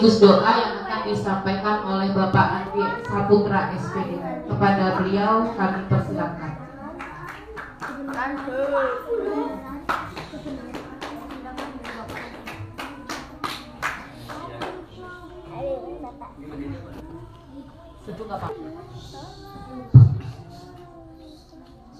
sekaligus doa yang akan disampaikan oleh Bapak Andi Saputra SPD. Kepada beliau kami persilakan. Sejuk apa?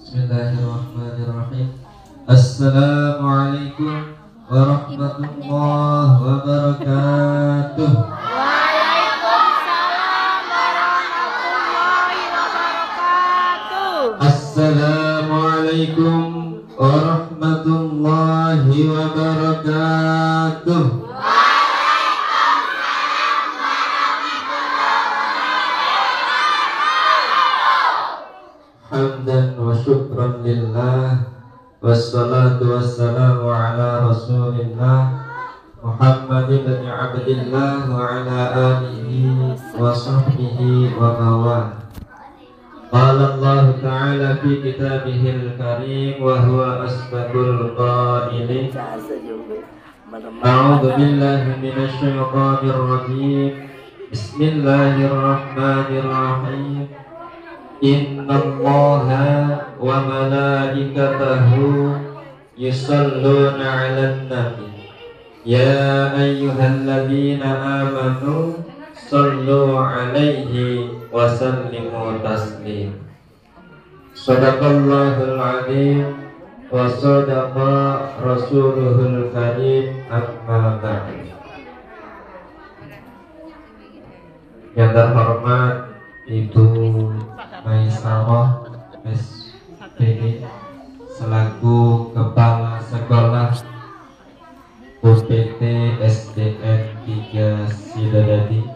Bismillahirrahmanirrahim. Assalamualaikum warahmatullahi wabarakatuh. Waalaikumsalam warahmatullahi wabarakatuh. Assalamualaikum warahmatullahi wabarakatuh. Hamdan wa syukran lillah, wassalatu wassalamu ala rasulillah Muhammad ibn Abdillah wa ala alihi wa sahbihi wa mawala. Qala Allah ta'ala fi kitabihil karim wa huwa asbaqul qailin. A'udzu billahi minasy syaithanir rajim. Bismillahirrahmanirrahim. Innallaha wa malaikatahu yusalluna 'alan nabi ya ayyuhalladzina amanu sallu 'alaihi wa sallimu taslima. Shadaqallahul 'azim wa shadaqa rasuluhul karim. Amma ba'd. Yang terhormat Ibu Maisarah SPD selaku Kepala Sekolah UPT SDN 3 Sidodadi,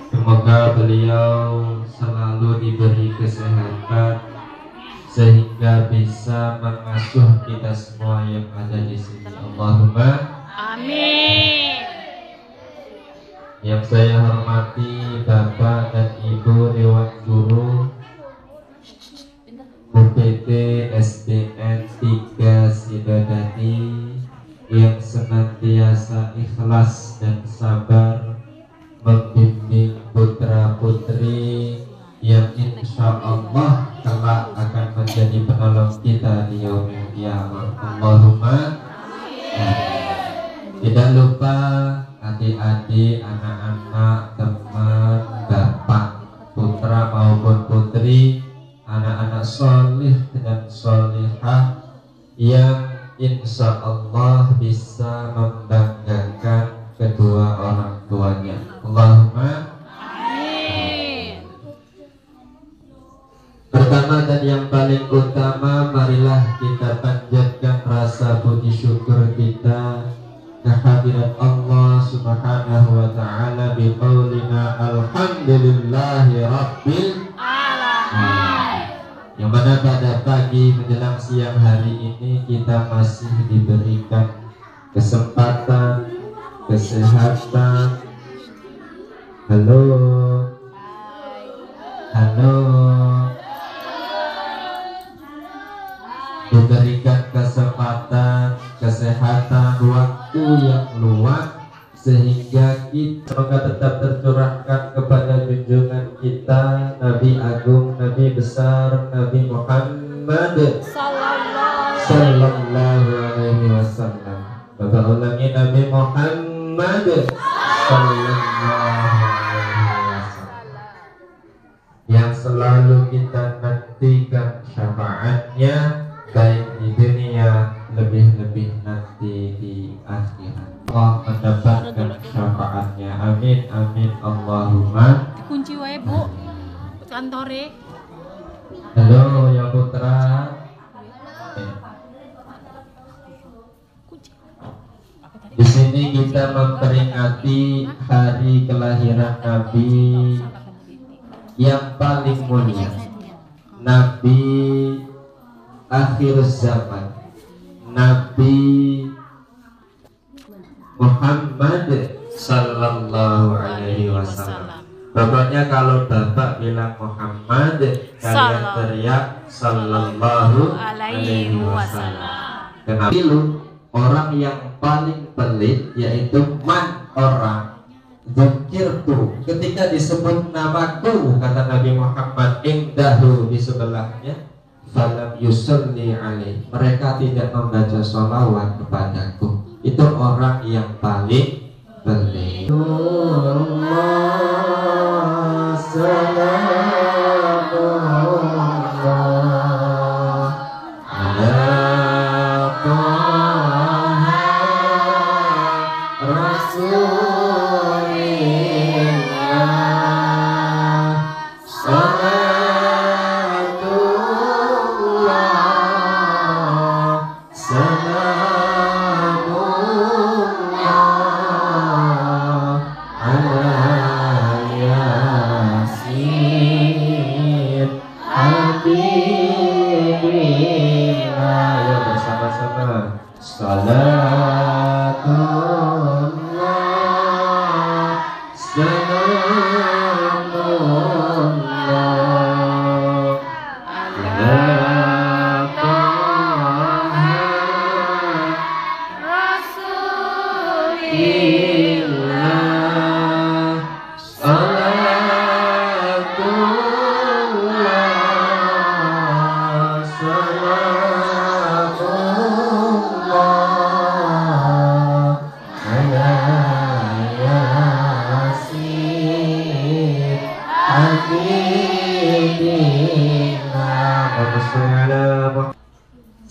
semoga beliau selalu diberi kesehatan sehingga bisa mengasuh kita semua yang ada di sini. Allahumma amin. Yang saya hormati Bapak dan Ibu Dewan Guru UPT SDN 3 Sidodadi yang senantiasa ikhlas dan sabar membimbing putra-putri yang insya Allah kelak akan menjadi penolong kita di yaumil qiyamah. Allahumma amin. Tidak lupa adik-adik, anak-anak, teman, bapak, putra maupun putri, anak-anak solih dan solihah yang insya Allah bisa membanggakan kedua orang tuanya. Allahumma amin. Pertama dan yang paling utama, marilah kita panjatkan rasa puji syukur kita kehadirat Allah Subhanahu wa ta'ala biqaulina alhamdulillahi rabbil alamin. Yang mana pada pagi menjelang siang hari ini kita masih diberikan kesempatan, kesehatan. Halo, halo, diberikan kesempatan, kesehatan, waktu yang luang sehingga kita semoga tetap tercurahkan kepada junjungan kita Nabi Agung, Nabi besar, Nabi Muhammad Sallallahu Alaihi Wasallam. Bapak ulangi, Nabi Muhammad Sallallahu Alaihi Wasallam, yang selalu kita nantikan syafaatnya baik di dunia, lebih-lebih nanti di akhirat. Allah mendapatkan syafaatnya. Amin amin Allahumma. Kunci wae Bu kantore. Halo ya putra. Di sini kita memperingati hari kelahiran Nabi yang paling mulia, Nabi akhir zaman, Nabi Muhammad Sallallahu Alaihi Wasallam. Pokoknya kalau bapak bilang Muhammad, kalian teriak Sallallahu Alaihi Wasallam. Kenapa? Orang yang paling pelit yaitu man, orang dzukirtu, ketika disebut namaku, kata Nabi Muhammad, indahu, di sebelahnya, falam yusalli alaih, mereka tidak membaca sholawat kepadaku. Itu orang yang paling pelit.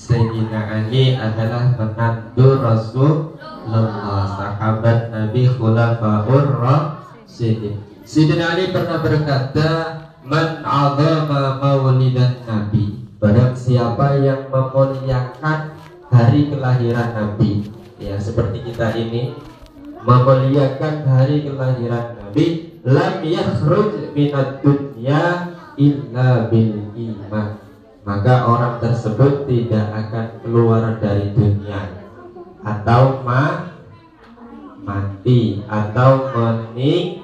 Sayyidina Ali adalah menantu Rasulullah, sahabat Nabi, khulafaur rasyidin. Sayyidina Ali pernah berkata, man 'azama maulidan Nabi, barang siapa yang memuliakan hari kelahiran Nabi, ya seperti kita ini memuliakan hari kelahiran Nabi, lam yakhruj minad dunya illa bil iman, maka orang tersebut tidak akan keluar dari dunia atau mati atau meninggal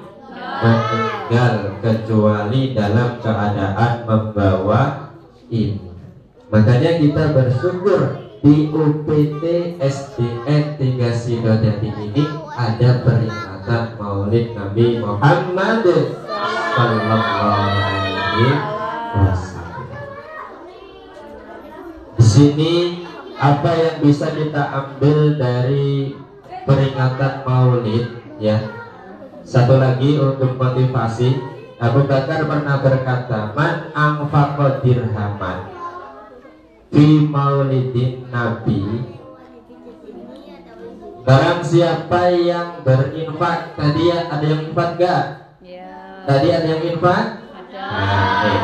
kecuali dalam keadaan membawa iman. Makanya kita bersyukur di UPT SDN 3 Sidodadi ini ada peringatan Maulid Nabi Muhammad sallallahu alaihi wasallam. Di sini apa yang bisa kita ambil dari peringatan Maulid, ya? Satu lagi untuk motivasi, Abu Bakar pernah berkata, man anfaqa dirhaman fi maulidin Nabi, barang siapa yang berinfak. Tadi ada yang infak gak? Ya. Tadi ada yang infak? Ada.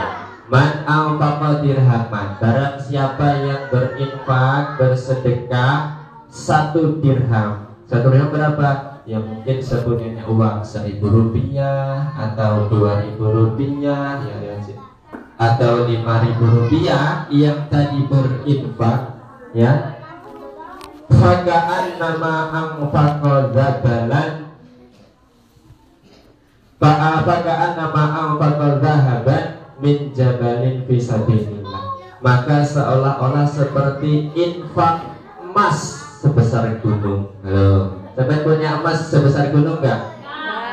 Man anfaqa dirhaman, barang siapa yang berinfak, bersedekah 1 dirham. 1 dirham berapa? Ya mungkin sebenarnya uang 1.000 rupiah atau 2.000 rupiah, ya, atau 5.000 rupiah yang tadi berinfak, ya. Fakaan nama anfaqa zabalan, fakaan nama anfaqa zahaban min jabalin fi sabilillah, maka seolah-olah seperti infak emas sebesar gunung. Halo, sampai punya emas sebesar gunung nggak?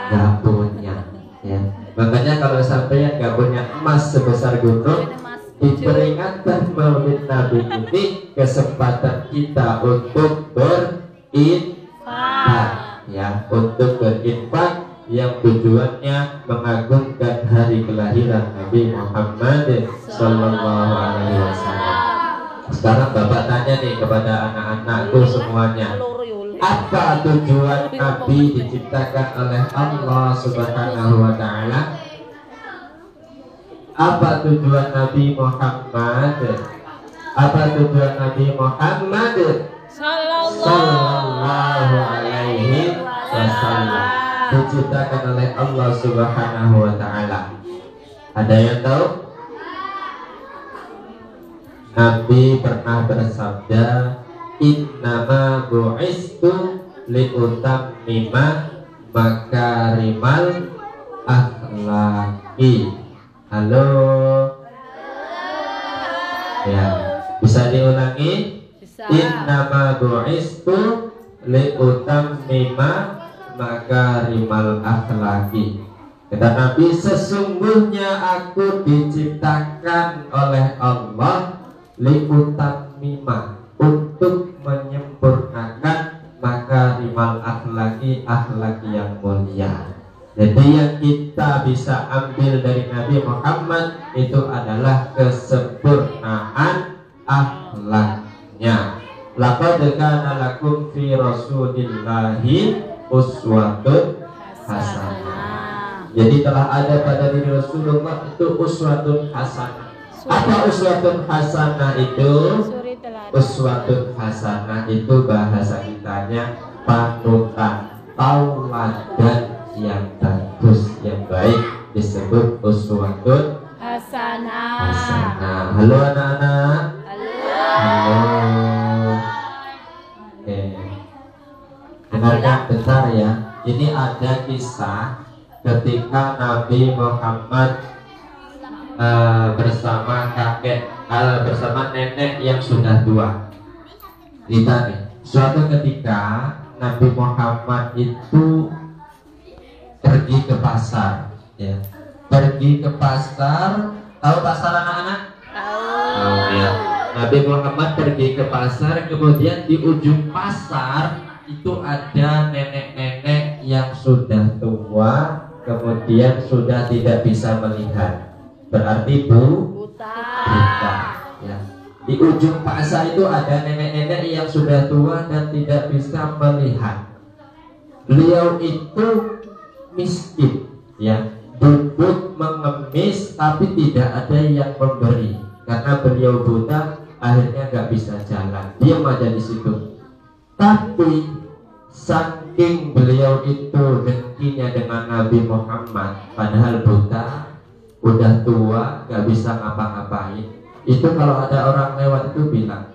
Nggak punya, ya. Makanya kalau sampai nggak punya emas sebesar gunung, di peringatan Maulid Nabi ini kesempatan kita untuk berinfak, ya, untuk berinfak yang tujuannya mengagungkan hari kelahiran Nabi Muhammad sallallahu alaihi wasallam. Sekarang Bapak tanya nih kepada anak-anakku semuanya, apa tujuan Nabi diciptakan oleh Allah Subhanahu wa ta'ala? Apa tujuan Nabi Muhammad? Apa tujuan Nabi Muhammad sallallahu alaihi wasallam diciptakan oleh Allah Subhanahu wa ta'ala? Ada yang tahu? Nabi pernah bersabda, innama bu'istu liutammima makarimal akhlaqi. Halo, ya, bisa diulangi? Bisa. Innama bu'istu liutammima makarimal akhlaki. Kata Nabi, sesungguhnya aku diciptakan oleh Allah liutammima, untuk menyempurnakan makarimal akhlaki, akhlak yang mulia. Jadi yang kita bisa ambil dari Nabi Muhammad itu adalah kesempurnaan akhlaknya. Laqad kana lakum fi Rasulillahi uswatun hasanah. Jadi telah ada pada diri Rasulullah itu uswatun hasanah. Apa uswatun hasanah itu? Uswatun hasanah itu bahasa kitanya panutan, tauladan yang bagus, yang baik, disebut uswatun hasanah. Halo anak-anak. Halo. Oke. Dengarkan bentar ya. Ini ada kisah ketika Nabi Muhammad bersama bersama nenek yang sudah tua. Cerita nih, suatu ketika Nabi Muhammad itu pergi ke pasar, ya. Pergi ke pasar, tahu pasar anak-anak? Tahu ya. Nabi Muhammad pergi ke pasar, kemudian di ujung pasar itu ada nenek-nenek yang sudah tua, kemudian sudah tidak bisa melihat, berarti buta ya. Di ujung pasar itu ada nenek-nenek yang sudah tua dan tidak bisa melihat. Beliau itu miskin ya, duduk mengemis tapi tidak ada yang memberi karena beliau buta, akhirnya nggak bisa jalan, diam aja di situ. Tapi saking beliau itu dengkinya dengan Nabi Muhammad, padahal buta, udah tua, gak bisa ngapa-ngapain. Itu kalau ada orang lewat itu bilang,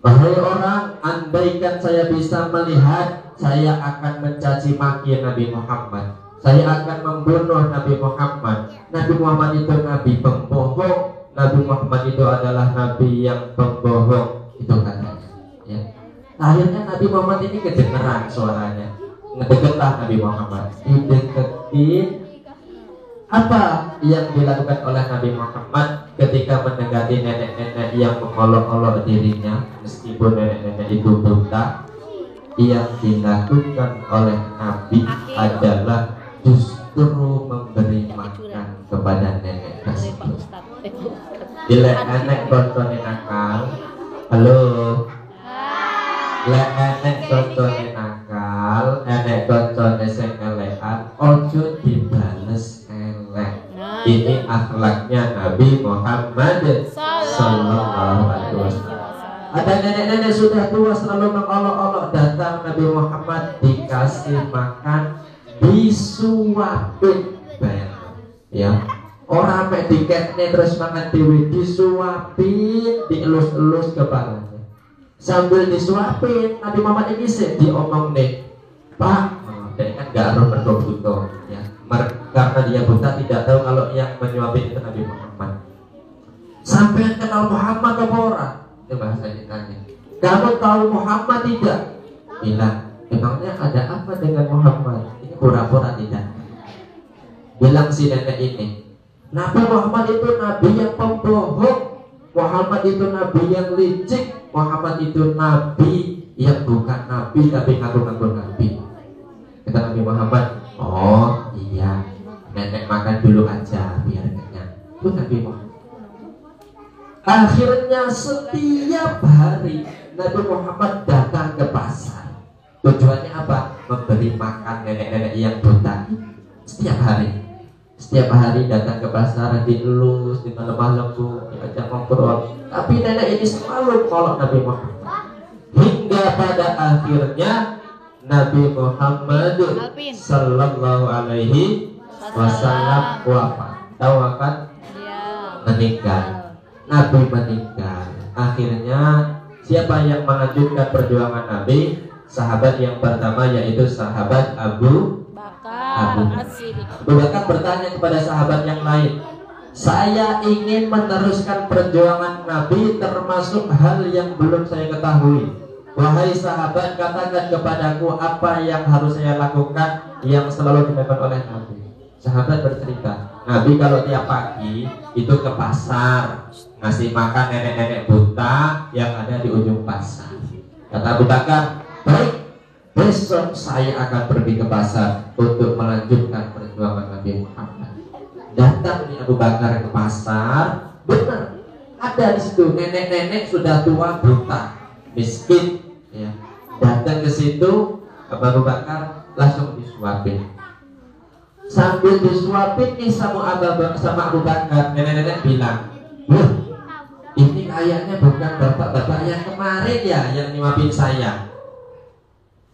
wahai orang, andaikan saya bisa melihat, saya akan mencaci maki Nabi Muhammad, saya akan membunuh Nabi Muhammad. Nabi Muhammad itu Nabi pembohong, Nabi Muhammad itu adalah Nabi yang pembohong. Itu katanya ya. Akhirnya Nabi Muhammad ini kedengeran suaranya, ngedeketlah Nabi Muhammad, dideketin. Apa yang dilakukan oleh Nabi Muhammad ketika mendekati nenek-nenek yang mengolok-olok dirinya, meskipun nenek-nenek itu buta? Yang dilakukan oleh Nabi adalah justru memberi makan kepada nenek tersebut. Bila nenek kontonin akal, halo. Lek enek koncone nakal, enek koncone sing elekan, ojo dibales elek. Ini akhlaknya Nabi Muhammad sallallahu alaihi wasallam. Ada nenek-nenek sudah tua selalu mengolok-olok, datang Nabi Muhammad dikasih makan, disuapin, bayang ya. Orang mek diketne terus makan dewe, disuapin, dielus-elus kepalanya. Sambil disuapin, Nabi Muhammad ini sih diomong nih, Pak, dia kan gak harus berdoa ya, karena dia buta tidak tahu kalau yang menyuapin itu Nabi Muhammad. Sampai kenal Muhammad apa orang? Itu bahasa ditanya. Kamu tahu Muhammad tidak? Bilang, emangnya ada apa dengan Muhammad? Ini pura-pura tidak. Bilang si nenek ini, Nabi Muhammad itu Nabi yang pembohong, Muhammad itu Nabi yang licik, Muhammad itu Nabi yang bukan Nabi tapi ngaku-ngaku Nabi. Kata Nabi Muhammad, oh iya, nenek makan dulu aja biar kenyang. Itu Nabi Muhammad. Akhirnya setiap hari Nabi Muhammad datang ke pasar. Tujuannya apa? Memberi makan nenek-nenek yang buta. Setiap hari. Setiap hari datang ke pasar, dielus, dengan lemah lembut, diajak ngobrol. Tapi nenek ini selalu kolok Nabi Muhammad. Hingga pada akhirnya Nabi Muhammad sallallahu alaihi wasallam wafat. Tahu wafat? Meninggal. Nabi meninggal. Akhirnya siapa yang melanjutkan perjuangan Nabi? Sahabat yang pertama yaitu sahabat Abu Bakar bertanya kepada sahabat yang lain, saya ingin meneruskan perjuangan Nabi termasuk hal yang belum saya ketahui. wahai sahabat, katakan kepadaku apa yang harus saya lakukan yang selalu dilakukan oleh Nabi. Sahabat bercerita, Nabi kalau tiap pagi itu ke pasar ngasih makan nenek-nenek buta yang ada di ujung pasar. Kata Abu Bakar, baik, besok saya akan pergi ke pasar untuk melanjutkan perjuangan Nabi Muhammad. Datang nih Abu Bakar ke pasar, benar ada di situ nenek-nenek sudah tua buta, miskin, ya. Datang ke situ, Abu Bakar langsung disuapin. Sambil disuapin nih sama Abu Bakar, nenek-nenek bilang, "Loh, ini kayaknya bukan bapak-bapak yang kemarin ya yang nyuapin saya."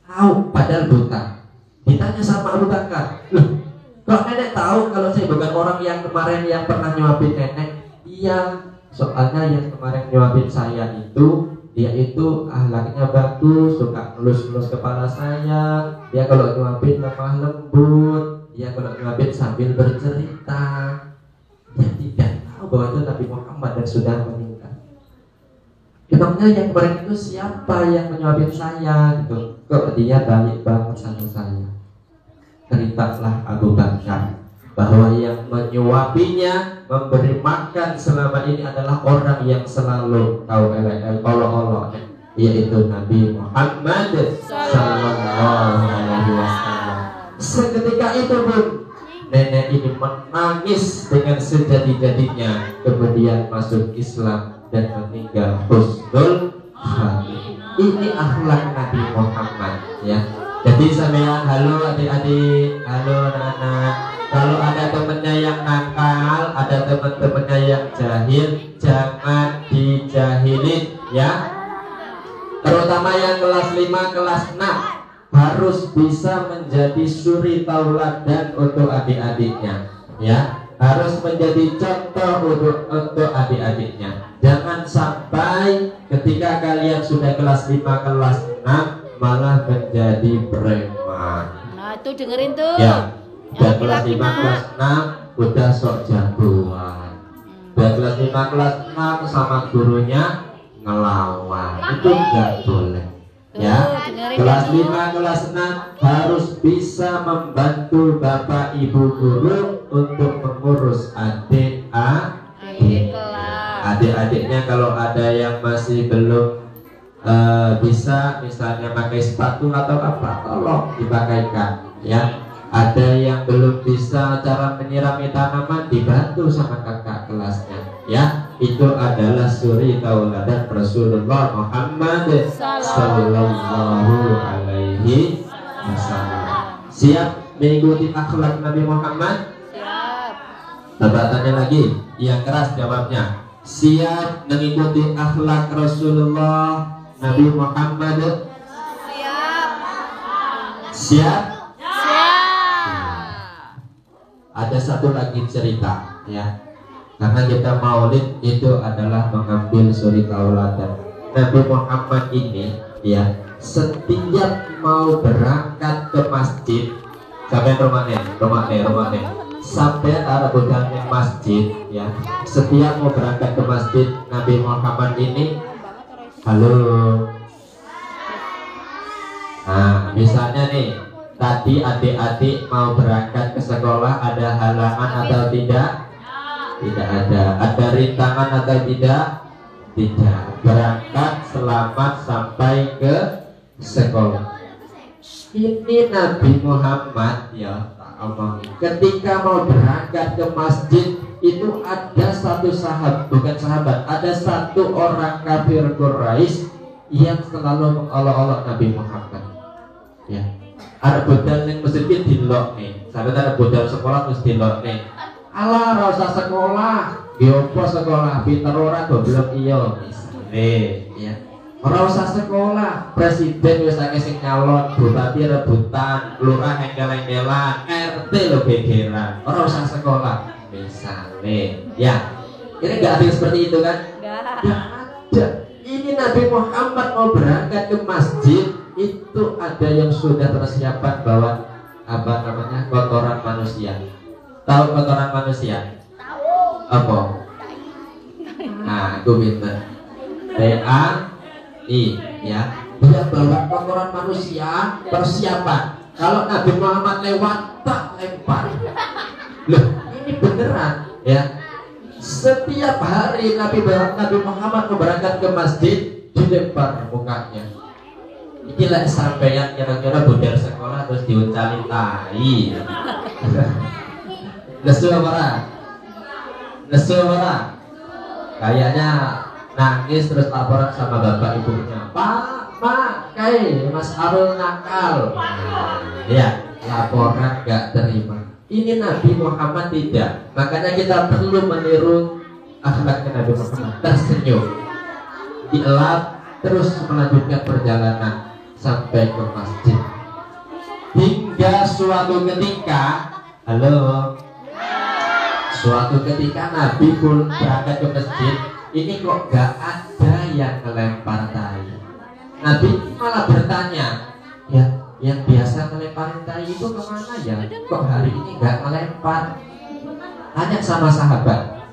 Tahu, padahal buta. Ditanya sama Abu Bakar, "Loh, kok nenek tahu kalau saya bukan orang yang kemarin yang pernah nyuapin nenek?" "Iya, soalnya yang kemarin nyuapin saya itu dia itu akhlaknya bagus, suka ngelus-ngelus kepala saya. Dia kalau nyuapin lemah lembut, dia kalau nyuapin sambil bercerita." Dia tidak tahu bahwa itu Nabi Muhammad dan sudah meninggal. Emangnya yang kemarin itu siapa yang menyuapin saya gitu? Kok dia baik banget sama saya? Ceritalah Abu Bakar bahwa yang menyuapinya, memberi makan selama ini adalah orang yang selalu tahu Allah, yaitu Nabi Muhammad Sallallahu Alaihi Wasallam. Seketika itu pun nenek ini menangis dengan sejadi-jadinya, kemudian masuk Islam dan meninggal husnul khatimah. Ini akhlak Nabi Muhammad, ya. Jadi sampean, halo adik-adik, halo anak-anak, kalau ada temennya yang nakal, ada teman-temannya yang jahil, jangan dijahilin, ya. Terutama yang kelas 5, kelas 6 harus bisa menjadi suri tauladan untuk adik-adiknya, ya. Harus menjadi contoh untuk adik-adiknya. Jangan sampai ketika kalian sudah kelas 5, kelas 6 malah menjadi preman. Nah itu dengerin tuh. Ya, udah Yang kelas 5, kelas 6 udah sok jagoan. Udah kelas 5, kelas 6 sama gurunya ngelawan. Itu nggak boleh. Ya, kelas 5, kelas 6 harus bisa membantu bapak ibu guru untuk mengurus adik-adiknya. Kalau ada yang masih belum bisa, misalnya pakai sepatu atau apa, tolong dipakaikan, ya. Ada yang belum bisa cara menyirami tanaman, dibantu sama kakak kelasnya, ya. Itu adalah suri tauladan Rasulullah Muhammad Sallallahu Alaihi Wasallam. Siap mengikuti akhlak Nabi Muhammad? Siap. Bapak tanya lagi, yang keras jawabnya. Siap mengikuti akhlak Rasulullah Nabi Muhammad? Siap. Siap? Siap. Ada satu lagi cerita, ya. Karena kita maulid itu adalah mengambil suri tauladan. Nabi Muhammad ini, ya, setiap mau berangkat ke masjid, sampai rumahnya, sampai arah budaknya masjid, ya. Setiap mau berangkat ke masjid, Nabi Muhammad ini, halo. Nah, misalnya nih, tadi adik-adik mau berangkat ke sekolah, ada halangan atau tidak? Tidak ada. Ada rintangan atau tidak? Tidak. Berangkat selamat sampai ke sekolah. Ini Nabi Muhammad, ya, ketika mau berangkat ke masjid itu ada satu sahabat, bukan sahabat, ada satu orang kafir Quraisy yang selalu mengolok-olok Nabi Muhammad, ya. Ada budal yang masjid dilok nih, sampai ada budal sekolah terus dilok nih. Alah, rasa sekolah, diopo sekolah, pinter ora goblok iyo, misalnya, ya. Ora usah sekolah, presiden wis akeh sing nyalon, bupati rebutan, lurah engkel-engkelan, RT lo gegeran. Ora usah sekolah, misalnya, ya. Ini enggak ada seperti itu kan? Enggak. Enggak ada. Ini Nabi Muhammad mau berangkat ke masjid, itu ada yang sudah persiapan bawa apa namanya, kotoran manusia. Tahu kotoran manusia? Tahu. Apa? Nah, aku pinter. TAI, ya. Dia bawa kotoran manusia, persiapan. Kalau Nabi Muhammad lewat, tak lempar. Loh, ini beneran ya. Setiap hari Nabi Muhammad berangkat ke masjid, dilempar mukanya. Inilah sampeyan kira-kira budal sekolah terus diuncalin tai. Nesu apa? Nesu apa? Kayaknya nangis terus laporan sama bapak ibunya. Pak, Mas Arul nakal. Ya, laporan gak terima. Ini Nabi Muhammad tidak. Makanya kita perlu meniru akhlaknya Nabi Muhammad. Tersenyum, dielap, terus melanjutkan perjalanan sampai ke masjid. Hingga suatu ketika, suatu ketika Nabi pun berangkat ke masjid. Ini kok gak ada yang melempar tai. Nabi malah bertanya, ya, yang biasa ngelemparin tai itu kemana ya? Kok hari ini gak ngelempar? Tanya sama sahabat,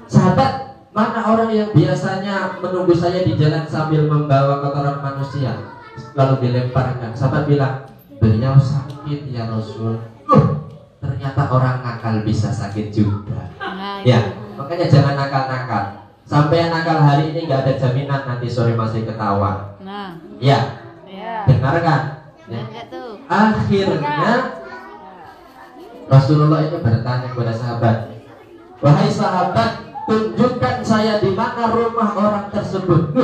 mana orang yang biasanya menunggu saya di jalan sambil membawa kotoran manusia lalu dilemparkan? Sahabat bilang, beliau sakit ya Rasul. Ternyata orang nakal bisa sakit juga. Ya, makanya jangan nakal-nakal. Sampai nakal hari ini gak ada jaminan nanti sore masih ketawa. Ya, dengarkan. Ya. Akhirnya Rasulullah itu bertanya kepada sahabat, wahai sahabat, tunjukkan saya di mana rumah orang tersebut.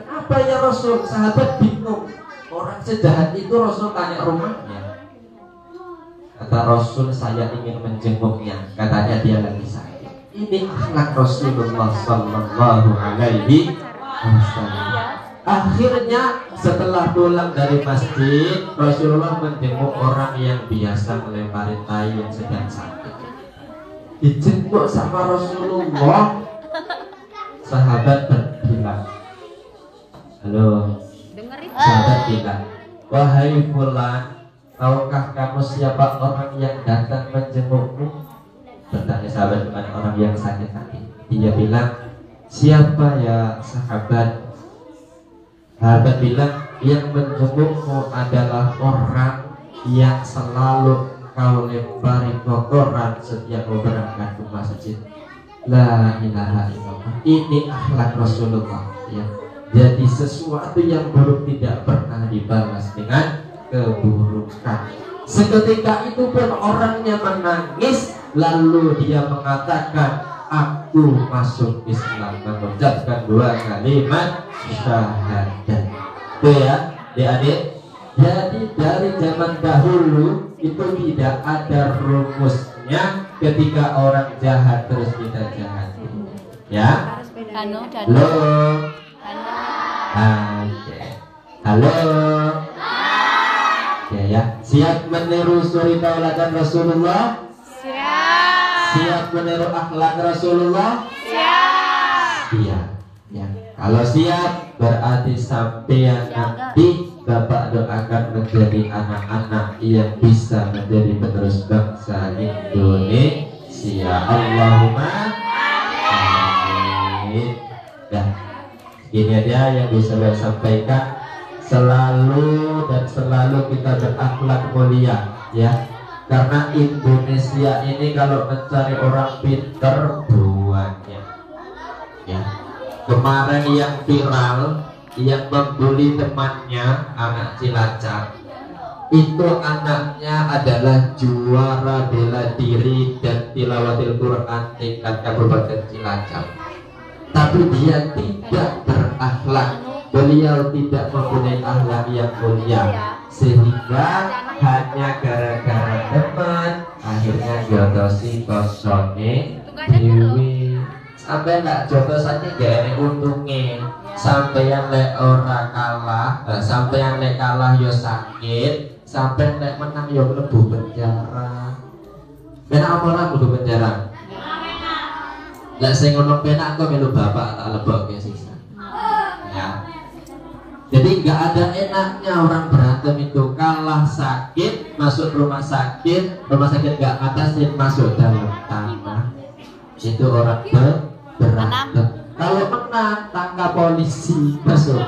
Kenapa ya Rasul? Sahabat bingung. Orang sejahat itu Rasul tanya rumahnya. Kata Rasul, saya ingin menjenguknya. Katanya dia lagi sakit. Ini akhlak Rasulullah Sallallahu Alaihi Wasallam. Akhirnya setelah pulang dari masjid, Rasulullah menjenguk orang yang biasa melempari tai yang sedang sakit. Dijenguk sama Rasulullah, sahabat bilang, halo, sahabat bilang, wahai fulan, tahukah kamu siapa orang yang datang menjengukmu? Bertanya sahabat kepada orang yang sakit hati. Dia bilang, siapa ya sahabat? Sahabat bilang, yang menjengukmu adalah orang yang selalu kau lempari kotoran setiap kau berangkat ke masjid. La ilaha illallah. Ini akhlak Rasulullah ya. Jadi sesuatu yang buruk tidak pernah dibalas dengan keburukan. Seketika itu pun orangnya menangis, lalu dia mengatakan, aku masuk Islam, mengucapkan 2 kalimat syahadat. Itu ya, adik-adik. Jadi dari zaman dahulu itu tidak ada rumusnya ketika orang jahat terus kita jahat. Ya. Halo. Halo. Ya. Siap meniru suri tauladan Rasulullah? Siap. Siap meniru akhlak Rasulullah? Siap. Siap. Ya. Kalau siap berarti sampai nanti Bapak doakan menjadi anak-anak yang bisa menjadi penerus bangsa Indonesia. Allahumma amin. Ya, ini aja yang bisa saya sampaikan. Selalu dan selalu kita berakhlak mulia, ya. Karena Indonesia ini kalau mencari orang pintar buahnya, ya. Kemarin yang viral, yang membuli temannya anak Cilacap, itu anaknya adalah juara bela diri dan tilawatil Quran tingkat Kabupaten Cilacap, tapi dia tidak berakhlak. Beliau tidak mempunyai akhlak yang mulia, sehingga hanya gara-gara teman akhirnya jodosi kosone dewi. Sampai nggak jodoh saja gak ada untungnya. Sampai yang lek ora kalah, sampai yang lek kalah yo sakit, sampai lek menang yo mlebu penjara. Penak apa ora mlebu penjara? Lek sing ngono penak kok melu bapak tak lebokke sisa. Ya. Jadi nggak ada enaknya orang berantem itu, kalah sakit masuk rumah sakit nggak ngatasin masuk dalam tanah. Itu orang berantem. Kalau menang tangkap polisi masuk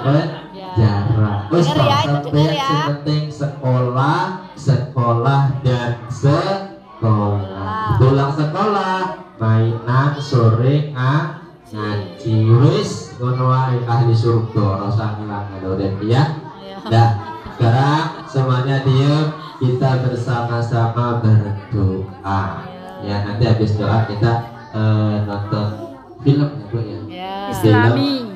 jarak. Wes Dengar ya, itu sampai dengar ya. yang penting sekolah, sekolah dan sekolah. Pulang sekolah, mainan sore ngaji. Wis ngono wae ahli surga rasa ngilang urip ya. Nah, sekarang semuanya diam, kita bersama-sama berdoa. Ya, nanti habis doa kita nonton film ya Bu ya. Islami.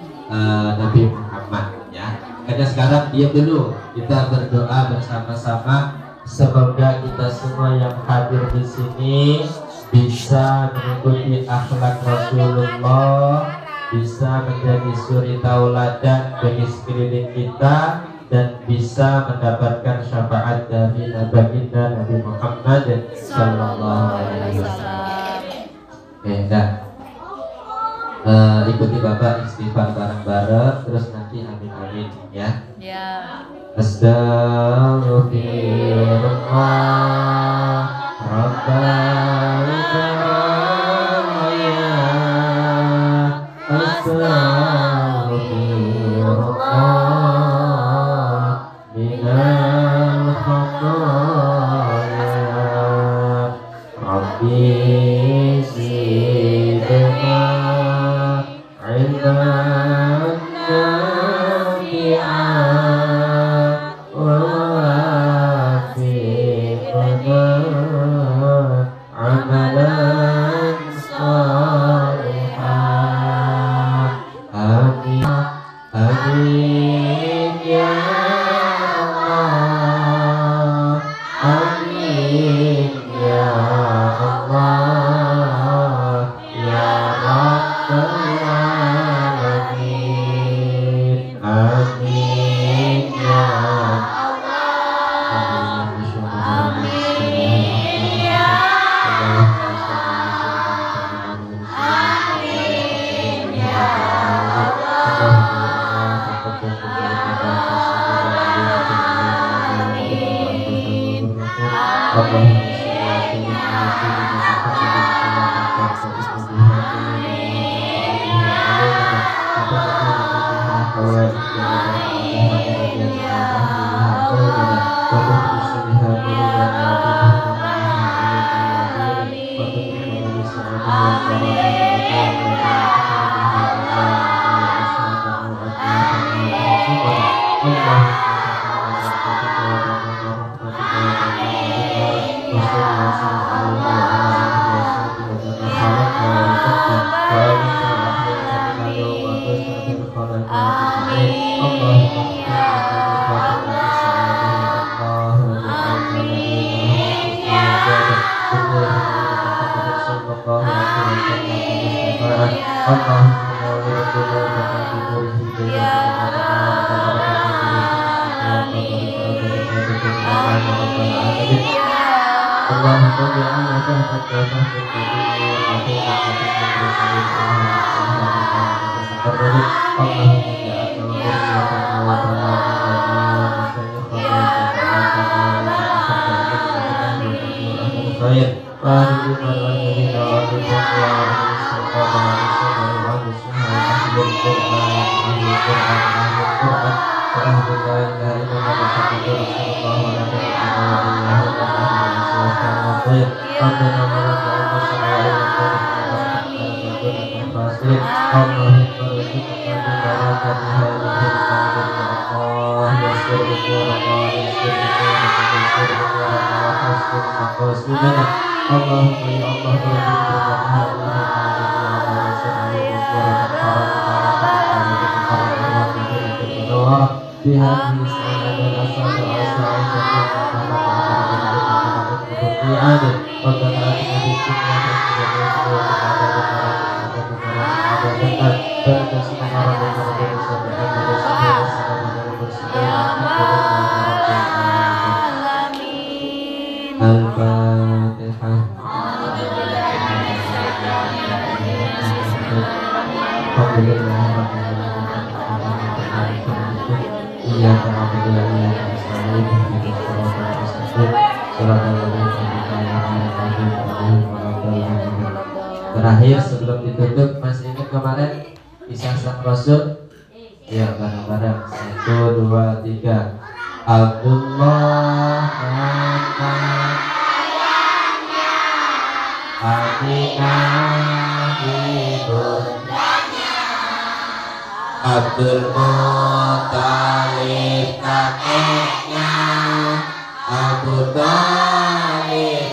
Nabi Muhammad ya. Karena sekarang diam dulu, kita berdoa bersama-sama. Semoga kita semua yang hadir di sini bisa mengikuti akhlak Rasulullah, bisa menjadi suri tauladan bagi sekeliling kita, dan bisa mendapatkan syafaat dari baginda Nabi Muhammad sallallahu alaihi wasallam. Ikuti Bapak istighfar bareng-bareng, terus nanti amin amin ya. Ya. Astaghfirullah Rabbana ya astaghfirullah minal khataya Rabbi zidna ilman nafi'an amalan salihah. Amin amin ya Allah, amin ya Allah ya Rabbal alamin. Amin ya Terakhir sebelum ditutup, Mas ini kemarin kisah sang Rasul Ya, bareng-bareng. 1, 2, 3. Abdullah Muhammad Aminah Hibun Abdul Muttalib kakeknya Abu Thalib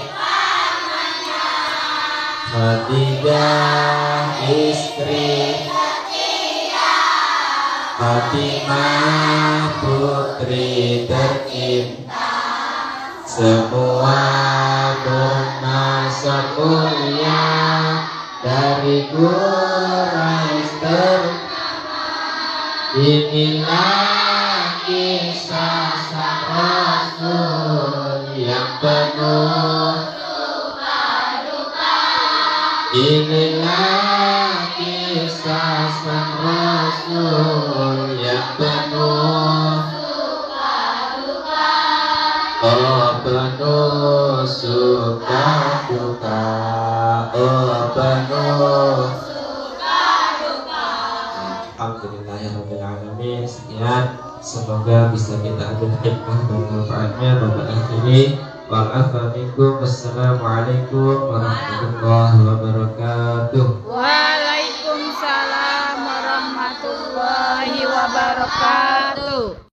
Khadijah istri Fatimah putri tercinta semua bernasab mulia dari Quraisy inilah kisah sang Rasul yang penuh inilah kisah sang Rasul yang penuh penuh suka duka penuh Alhamdulillahirabbil alamin. Sekian, semoga bisa kita ambil hikmah dan manfaatnya pada akhiri. Wassalamualaikum warahmatullahi wabarakatuh. Waalaikumsalam warahmatullahi wabarakatuh.